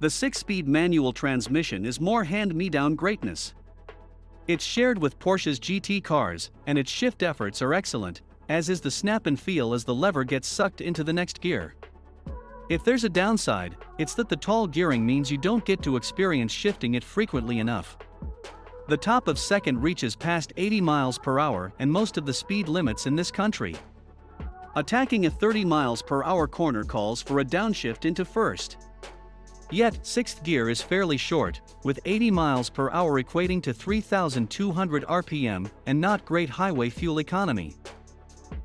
The 6-speed manual transmission is more hand-me-down greatness. It's shared with Porsche's GT cars, and its shift efforts are excellent, as is the snap and feel as the lever gets sucked into the next gear. If there's a downside, it's that the tall gearing means you don't get to experience shifting it frequently enough. The top of second reaches past 80 miles per hour and most of the speed limits in this country. Attacking a 30 miles per hour corner calls for a downshift into first. Yet, 6th gear is fairly short, with 80 miles per hour equating to 3,200 RPM and not great highway fuel economy.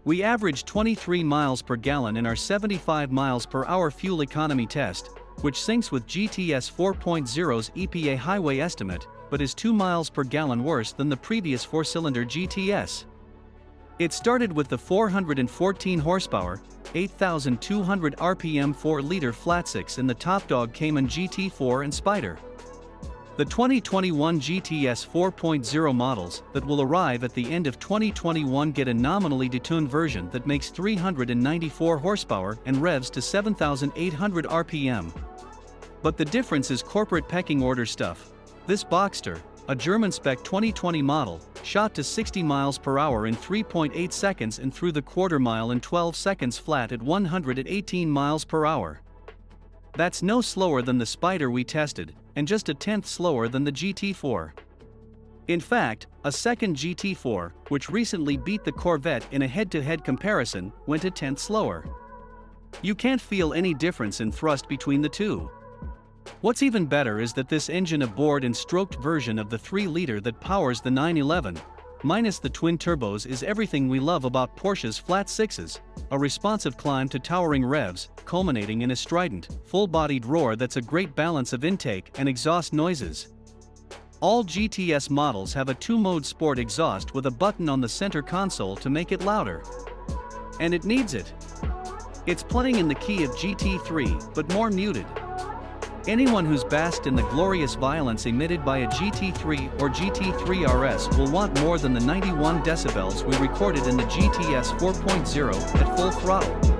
We averaged 23 miles per gallon in our 75 miles per hour fuel economy test, which syncs with GTS 4.0's EPA highway estimate, but is 2 miles per gallon worse than the previous 4-cylinder GTS. It started with the 414 horsepower, 8,200 RPM 4-liter flat-six in the top-dog Cayman GT4 and Spider. The 2021 GTS 4.0 models that will arrive at the end of 2021 get a nominally detuned version that makes 394 horsepower and revs to 7,800 RPM. But the difference is corporate pecking order stuff. This Boxster, a German-spec 2020 model, shot to 60 miles per hour in 3.8 seconds and through the quarter mile in 12 seconds flat at 118 miles per hour. That's no slower than the Spider we tested, and just a tenth slower than the GT4. In fact, a second GT4, which recently beat the Corvette in a head-to-head comparison, went a tenth slower. You can't feel any difference in thrust between the two. What's even better is that this engine aboard and stroked version of the 3-liter that powers the 911, minus the twin turbos, is everything we love about Porsche's flat sixes, a responsive climb to towering revs, culminating in a strident, full-bodied roar that's a great balance of intake and exhaust noises. All GTS models have a 2-mode sport exhaust with a button on the center console to make it louder. And it needs it. It's playing in the key of GT3, but more muted. Anyone who's basked in the glorious violence emitted by a GT3 or GT3 RS will want more than the 91 decibels we recorded in the GTS 4.0 at full throttle.